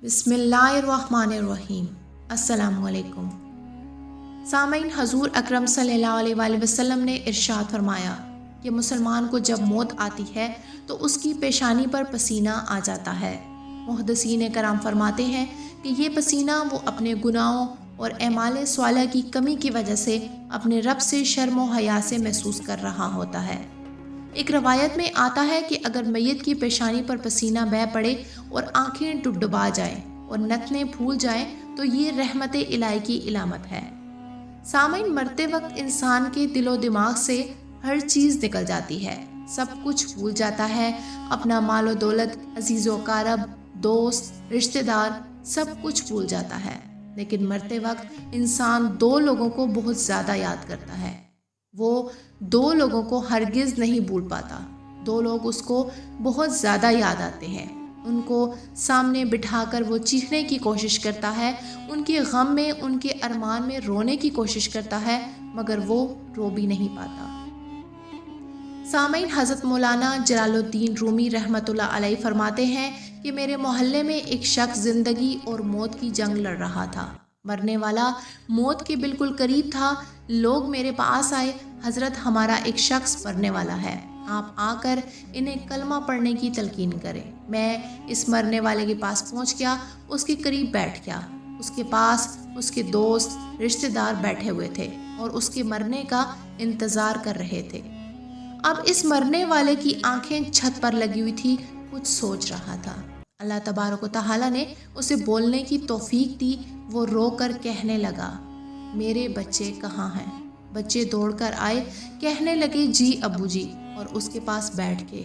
بسم اللہ الرحمن الرحیم۔ السلام علیکم سامعین، حضور اکرم صلی اللہ علیہ وآلہ وسلم نے ارشاد فرمایا کہ مسلمان کو جب موت آتی ہے تو اس کی پیشانی پر پسینہ آ جاتا ہے۔ محدثین کرام فرماتے ہیں کہ یہ پسینہ وہ اپنے گناہوں اور اعمال صالحہ کی کمی کی وجہ سے اپنے رب سے شرم و حیا سے محسوس کر رہا ہوتا ہے۔ ایک روایت میں آتا ہے کہ اگر میت کی پیشانی پر پسینہ بہہ پڑے اور آنکھیں ڈبڈبا جائیں اور نتنیں پھول جائیں تو یہ رحمت الہی کی علامت ہے۔ سامعین، مرتے وقت انسان کے دل و دماغ سے ہر چیز نکل جاتی ہے، سب کچھ بھول جاتا ہے، اپنا مال و دولت، عزیز و اقارب، دوست، رشتہ دار، سب کچھ بھول جاتا ہے۔ لیکن مرتے وقت انسان دو لوگوں کو بہت زیادہ یاد کرتا ہے۔ وہ دو لوگوں کو ہرگز نہیں بھول پاتا۔ دو لوگ اس کو بہت زیادہ یاد آتے ہیں۔ ان کو سامنے بٹھا کر وہ چیخنے کی کوشش کرتا ہے، ان کے غم میں، ان کے ارمان میں رونے کی کوشش کرتا ہے، مگر وہ رو بھی نہیں پاتا۔ سامعین، حضرت مولانا جلال الدین رومی رحمۃ اللہ علیہ فرماتے ہیں کہ میرے محلے میں ایک شخص زندگی اور موت کی جنگ لڑ رہا تھا۔ مرنے والا موت کے بالکل قریب تھا۔ لوگ میرے پاس آئے، حضرت ہمارا ایک شخص مرنے والا ہے، آپ آ کر انہیں کلمہ پڑھنے کی تلقین کریں۔ میں اس مرنے والے کے پاس پہنچ گیا، اس کے قریب بیٹھ گیا۔ اس کے پاس اس کے دوست، رشتہ دار بیٹھے ہوئے تھے اور اس کے مرنے کا انتظار کر رہے تھے۔ اب اس مرنے والے کی آنکھیں چھت پر لگی ہوئی تھی، کچھ سوچ رہا تھا۔ اللہ تبارک و تعالیٰ نے اسے بولنے کی توفیق دی۔ وہ رو کر کہنے لگا، میرے بچے کہاں ہیں؟ بچے دوڑ کر آئے، کہنے لگے، جی ابو جی، اور اس کے پاس بیٹھ گئے۔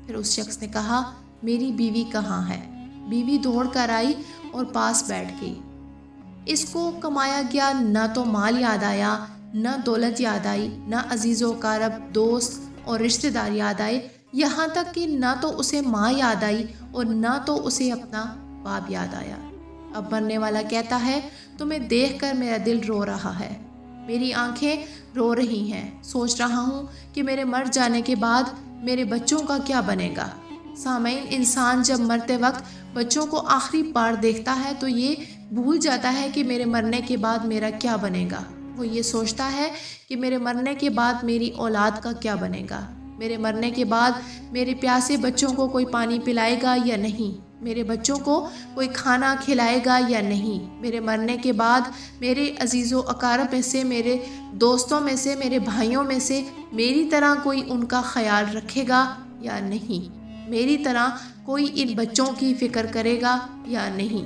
پھر اس شخص نے کہا، میری بیوی کہاں ہے؟ بیوی دوڑ کر آئی اور پاس بیٹھ گئی۔ اس کو کمایا گیا نہ تو مال یاد آیا، نہ دولت یاد آئی، نہ عزیز و اقارب، دوست اور رشتہ دار یاد آئے، یہاں تک کہ نہ تو اسے ماں یاد آئی اور نہ تو اسے اپنا باپ یاد آیا۔ اب مرنے والا کہتا ہے، تمہیں دیکھ کر میرا دل رو رہا ہے، میری آنکھیں رو رہی ہیں، سوچ رہا ہوں کہ میرے مر جانے کے بعد میرے بچوں کا کیا بنے گا۔ سامعین، انسان جب مرتے وقت بچوں کو آخری بار دیکھتا ہے تو یہ بھول جاتا ہے کہ میرے مرنے کے بعد میرا کیا بنے گا۔ وہ یہ سوچتا ہے کہ میرے مرنے کے بعد میری اولاد کا کیا بنے گا، میرے مرنے کے بعد میرے پیاسے بچوں کو کوئی پانی پلائے گا یا نہیں، میرے بچوں کو کوئی کھانا کھلائے گا یا نہیں، میرے مرنے کے بعد میرے عزیز و اقارب میں سے، میرے دوستوں میں سے، میرے بھائیوں میں سے میری طرح کوئی ان کا خیال رکھے گا یا نہیں، میری طرح کوئی ان بچوں کی فکر کرے گا یا نہیں۔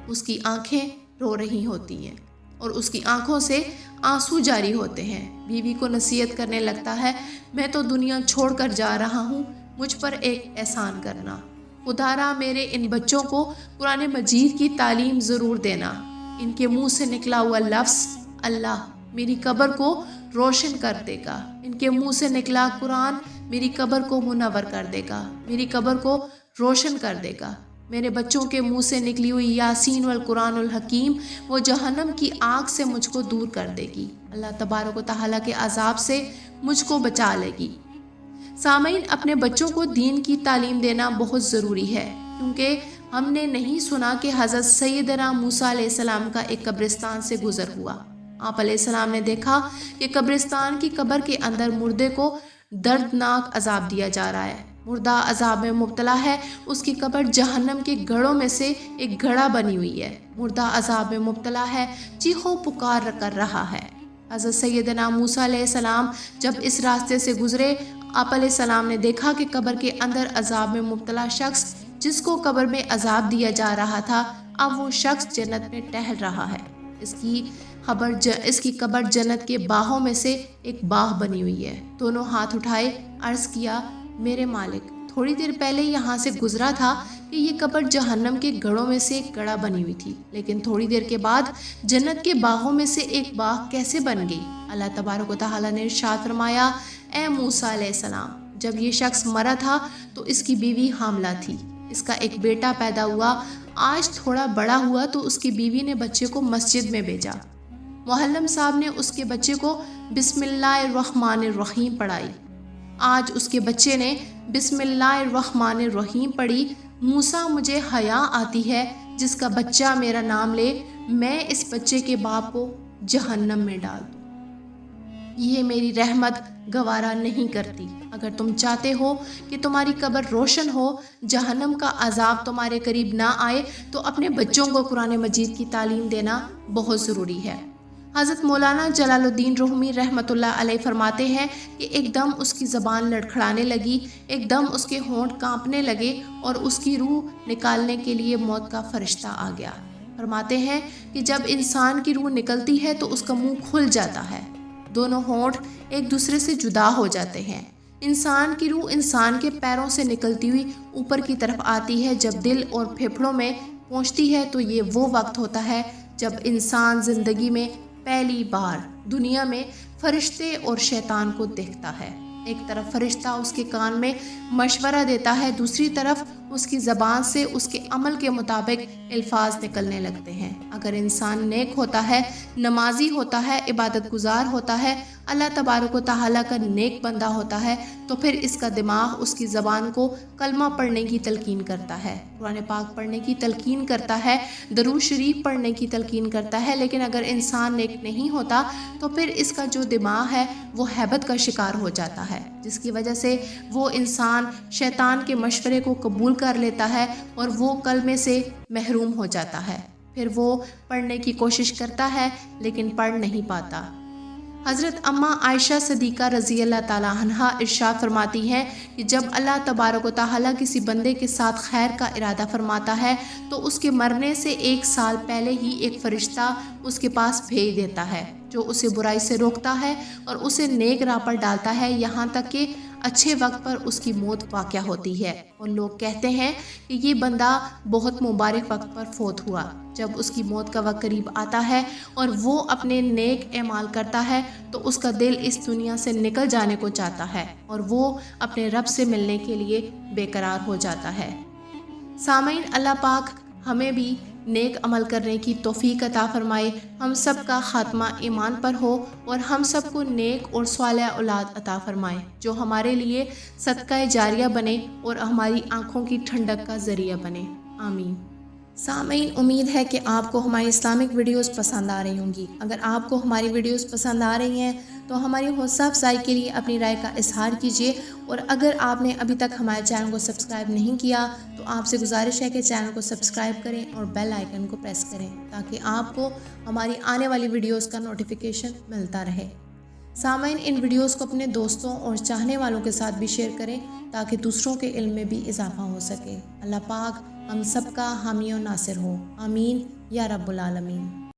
اس کی آنکھیں رو رہی ہوتی ہیں اور اس کی آنکھوں سے آنسو جاری ہوتے ہیں۔ بیوی کو نصیحت کرنے لگتا ہے، میں تو دنیا چھوڑ کر جا رہا ہوں، مجھ پر ایک احسان کرنا، خدارا میرے ان بچوں کو قرآن مجید کی تعلیم ضرور دینا۔ ان کے منہ سے نکلا ہوا لفظ اللہ میری قبر کو روشن کر دے گا، ان کے منہ سے نکلا قرآن میری قبر کو منور کر دے گا، میری قبر کو روشن کر دے گا۔ میرے بچوں کے منہ سے نکلی ہوئی یاسین والقرآن الحکیم وہ جہنم کی آگ سے مجھ کو دور کر دے گی، اللہ تبارک و تعالیٰ کے عذاب سے مجھ کو بچا لے گی۔ سامعین، اپنے بچوں کو دین کی تعلیم دینا بہت ضروری ہے، کیونکہ ہم نے نہیں سنا کہ حضرت سیدنا موسیٰ علیہ السلام کا ایک قبرستان سے گزر ہوا۔ آپ علیہ السلام نے دیکھا کہ قبرستان کی قبر کے اندر مردے کو دردناک عذاب دیا جا رہا ہے، مردہ عذاب میں مبتلا ہے، اس کی قبر جہنم کے گڑھوں میں سے ایک گڑھا بنی ہوئی ہے، مردہ عذاب میں مبتلا ہے، چیخو پکار کر رہا ہے۔ حضرت سیدنا موسیٰ علیہ السلام جب اس راستے سے گزرے، آپ علیہ السلام نے دیکھا کہ قبر کے اندر عذاب میں مبتلا شخص جس کو قبر میں عذاب دیا جا رہا تھا، اب وہ شخص جنت میں ٹہل رہا ہے۔ اس کی قبر جنت کے باغوں میں سے ایک باغ بنی ہوئی ہے۔ دونوں ہاتھ اٹھائے، عرض کیا، میرے مالک، تھوڑی دیر پہلے یہاں سے گزرا تھا کہ یہ قبر جہنم کے گڑھوں میں سے ایک گڑھا بنی ہوئی تھی، لیکن تھوڑی دیر کے بعد جنت کے باغوں میں سے ایک باغ کیسے بن گئی؟ اللہ تبارک و تعالیٰ نے ارشاد فرمایا، اے موسیٰ علیہ السلام، جب یہ شخص مرا تھا تو اس کی بیوی حاملہ تھی، اس کا ایک بیٹا پیدا ہوا، آج تھوڑا بڑا ہوا تو اس کی بیوی نے بچے کو مسجد میں بھیجا، معلم صاحب نے اس کے بچے کو بسم اللہ الرحمن الرحیم پڑھائی، آج اس کے بچے نے بسم اللہ الرحمن الرحیم پڑھی، موسیٰ مجھے حیا آتی ہے جس کا بچہ میرا نام لے، میں اس بچے کے باپ کو جہنم میں ڈال دوں۔ یہ میری رحمت گوارا نہیں کرتی۔ اگر تم چاہتے ہو کہ تمہاری قبر روشن ہو، جہنم کا عذاب تمہارے قریب نہ آئے، تو اپنے بچوں کو قرآن مجید کی تعلیم دینا بہت ضروری ہے۔ حضرت مولانا جلال الدین رومی رحمۃ اللہ علیہ فرماتے ہیں کہ ایک دم اس کی زبان لڑکھڑانے لگی، ایک دم اس کے ہونٹ کانپنے لگے اور اس کی روح نکالنے کے لیے موت کا فرشتہ آ گیا۔ فرماتے ہیں کہ جب انسان کی روح نکلتی ہے تو اس کا منہ کھل جاتا ہے، دونوں ہونٹ ایک دوسرے سے جدا ہو جاتے ہیں۔ انسان کی روح انسان کے پیروں سے نکلتی ہوئی اوپر کی طرف آتی ہے۔ جب دل اور پھیپھڑوں میں پہنچتی ہے تو یہ وہ وقت ہوتا ہے جب انسان زندگی میں پہلی بار دنیا میں فرشتے اور شیطان کو دیکھتا ہے۔ ایک طرف فرشتہ اس کے کان میں مشورہ دیتا ہے، دوسری طرف اس کی زبان سے اس کے عمل کے مطابق الفاظ نکلنے لگتے ہیں۔ اگر انسان نیک ہوتا ہے، نمازی ہوتا ہے، عبادت گزار ہوتا ہے، اللہ تبارک و تعالیٰ کا نیک بندہ ہوتا ہے، تو پھر اس کا دماغ اس کی زبان کو کلمہ پڑھنے کی تلقین کرتا ہے، قرآن پاک پڑھنے کی تلقین کرتا ہے، درود شریف پڑھنے کی تلقین کرتا ہے۔ لیکن اگر انسان نیک نہیں ہوتا تو پھر اس کا جو دماغ ہے وہ ہیبت کا شکار ہو جاتا ہے، جس کی وجہ سے وہ انسان شیطان کے مشورے کو قبول کر لیتا ہے اور وہ کلمے سے محروم ہو جاتا ہے۔ پھر وہ پڑھنے کی کوشش کرتا ہے لیکن پڑھ نہیں پاتا۔ حضرت اماں عائشہ صدیقہ رضی اللہ تعالیٰ عنہا ارشاد فرماتی ہیں کہ جب اللہ تبارک و تعالیٰ کسی بندے کے ساتھ خیر کا ارادہ فرماتا ہے تو اس کے مرنے سے 1 سال پہلے ہی ایک فرشتہ اس کے پاس بھیج دیتا ہے جو اسے برائی سے روکتا ہے اور اسے نیک راہ پر ڈالتا ہے، یہاں تک کہ اچھے وقت پر اس کی موت واقع ہوتی ہے اور لوگ کہتے ہیں کہ یہ بندہ بہت مبارک وقت پر فوت ہوا۔ جب اس کی موت کا وقت قریب آتا ہے اور وہ اپنے نیک اعمال کرتا ہے تو اس کا دل اس دنیا سے نکل جانے کو چاہتا ہے اور وہ اپنے رب سے ملنے کے لیے بے قرار ہو جاتا ہے۔ سامعین، اللہ پاک ہمیں بھی نیک عمل کرنے کی توفیق عطا فرمائے، ہم سب کا خاتمہ ایمان پر ہو اور ہم سب کو نیک اور صالح اولاد عطا فرمائے جو ہمارے لیے صدقہ جاریہ بنے اور ہماری آنکھوں کی ٹھنڈک کا ذریعہ بنے، آمین۔ سامعین، امید ہے کہ آپ کو ہماری اسلامک ویڈیوز پسند آ رہی ہوں گی۔ اگر آپ کو ہماری ویڈیوز پسند آ رہی ہیں تو ہماری حوصلہ افزائی کے لیے اپنی رائے کا اظہار کیجیے، اور اگر آپ نے ابھی تک ہمارے چینل کو سبسکرائب نہیں کیا تو آپ سے گزارش ہے کہ چینل کو سبسکرائب کریں اور بیل آئیکن کو پریس کریں تاکہ آپ کو ہماری آنے والی ویڈیوز کا نوٹیفیکیشن ملتا رہے۔ سامعین، ان ویڈیوز کو اپنے دوستوں اور چاہنے والوں کے ساتھ بھی شیئر کریں تاکہ دوسروں کے علم میں بھی اضافہ ہو سکے۔ اللہ پاک ہم سب کا حامی و ناصر ہو، آمین یا رب العالمین۔